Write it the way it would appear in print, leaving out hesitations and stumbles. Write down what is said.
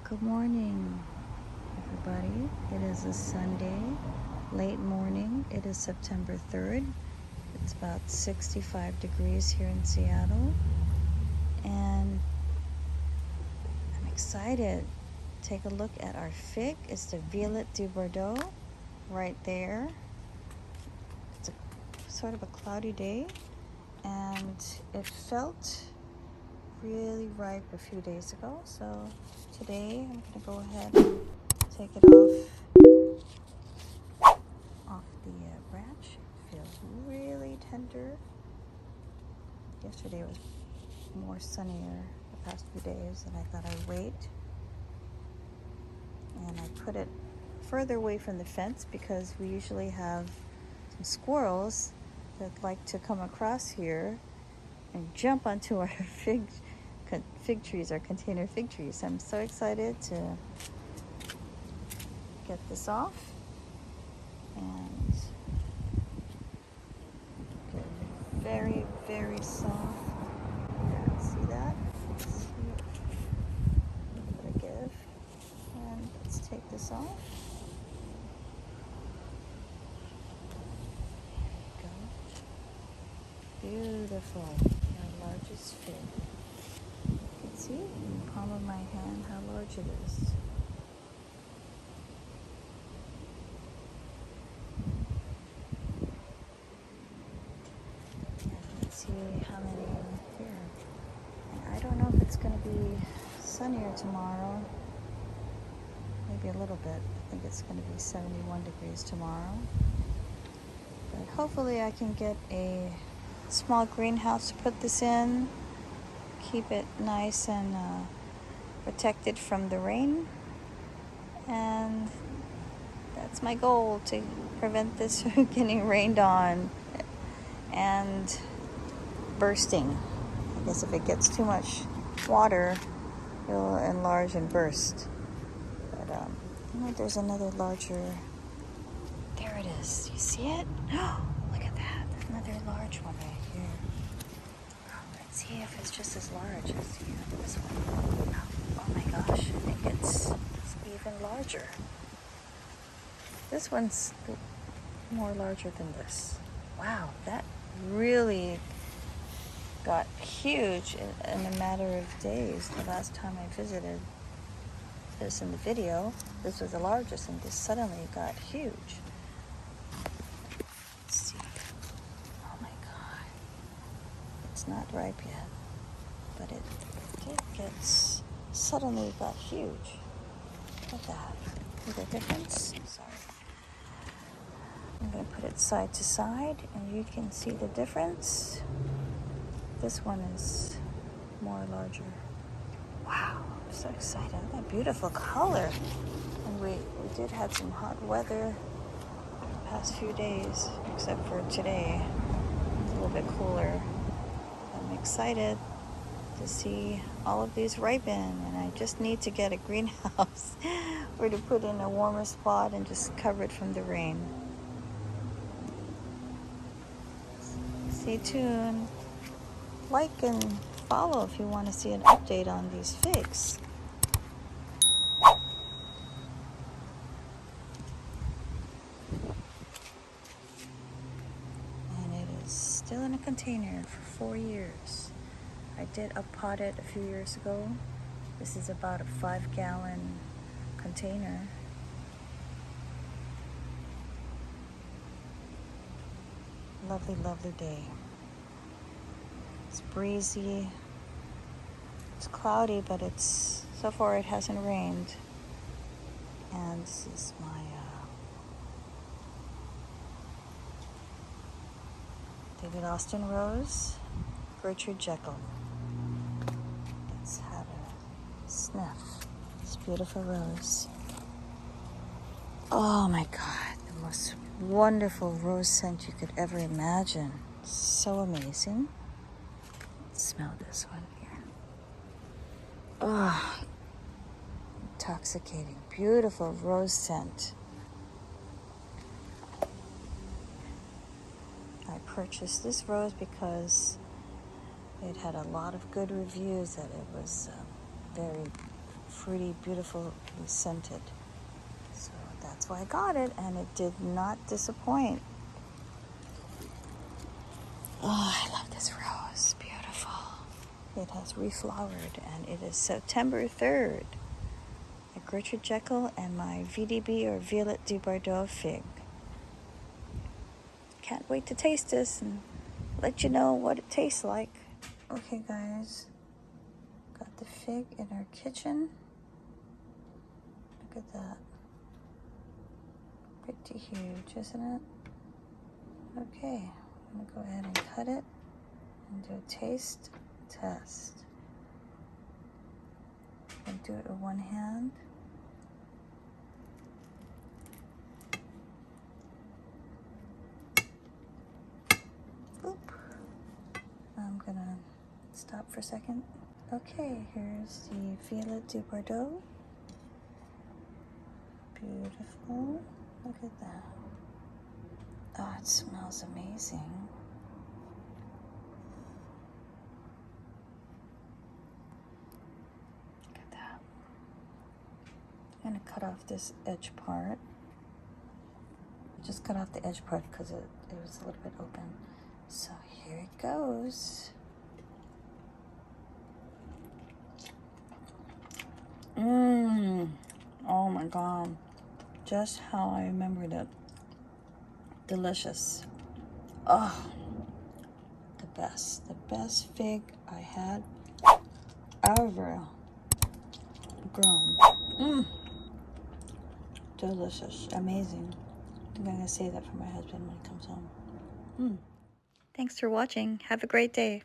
Good morning, everybody. It is a Sunday, late morning. It is September 3rd. It's about 65 degrees here in Seattle. And I'm excited. Take a look at our fig. It's the Violet de Bordeaux right there. It's a sort of a cloudy day, and it felt really ripe a few days ago. So today I'm going to go ahead and take it off the branch. It feels really tender. Yesterday was more sunnier the past few days, and I thought I'd wait. And I put it further away from the fence because we usually have some squirrels that like to come across here and jump onto our fig trees, our container fig trees. I'm so excited to get this off and get it very, very soft. Yeah, see that? Let's see what I give. And let's take this off. There we go. Beautiful. Our largest fig. You can see in the palm of my hand how large it is. Let's see how many in here. And I don't know if it's going to be sunnier tomorrow. Maybe a little bit. I think it's going to be 71 degrees tomorrow. But hopefully I can get a small greenhouse to put this in. Keep it nice and protected from the rain. And that's my goal, to prevent this from getting rained on and bursting. I guess if it gets too much water, it'll enlarge and burst. But there's another larger. There it is. You see it? Oh, look at that. There's another large one right here. Let's see if it's just as large as this one. Oh my gosh, I think it's even larger. This one's more larger than this. Wow, that really got huge in a matter of days. The last time I visited this in the video, this was the largest, and this suddenly got huge. Let's see. Oh my god. It's not ripe yet, but it gets suddenly got huge. Look at that. See the difference? Sorry. I'm going to put it side to side, and you can see the difference. This one is more larger. Wow, I'm so excited. Look at that beautiful color. And we did have some hot weather the past few days, except for today. It's a little bit cooler. I'm excited to see all of these ripen, and I just need to get a greenhouse or to put in a warmer spot and just cover it from the rain. Stay tuned. Like and follow if you want to see an update on these figs. And it is still in a container for 4 years. I did uppot it a few years ago. This is about a 5-gallon container. Lovely, lovely day. It's breezy. It's cloudy, but so far it hasn't rained. And this is my David Austin rose, Gertrude Jekyll. Let's have a sniff. This beautiful rose. Oh my God, the most wonderful rose scent you could ever imagine. So amazing. Let's smell this one here. Oh, intoxicating, beautiful rose scent. I purchased this rose because it had a lot of good reviews, that it was very fruity, beautiful, scented. So that's why I got it, and it did not disappoint. Oh, I love this rose. Beautiful. It has reflowered, and it is September 3rd. A Gertrude Jekyll and my VDB, or Violet de Bordeaux fig. Can't wait to taste this and let you know what it tastes like. Okay, guys. Got the fig in our kitchen. Look at that. Pretty huge, isn't it? Okay, I'm gonna go ahead and cut it and do a taste test. And do it with one hand. Oop. I'm gonna stop for a second. Okay, here's the Violet de Bordeaux. Beautiful. Look at that. Oh, it smells amazing. Look at that. I'm gonna cut off this edge part. Just cut off the edge part because it was a little bit open. So here it goes. Oh my God. Just how I remembered it. Delicious. Oh, the best fig I had ever grown. Delicious, amazing. I'm gonna say that for my husband when he comes home. Thanks for watching. Have a great day.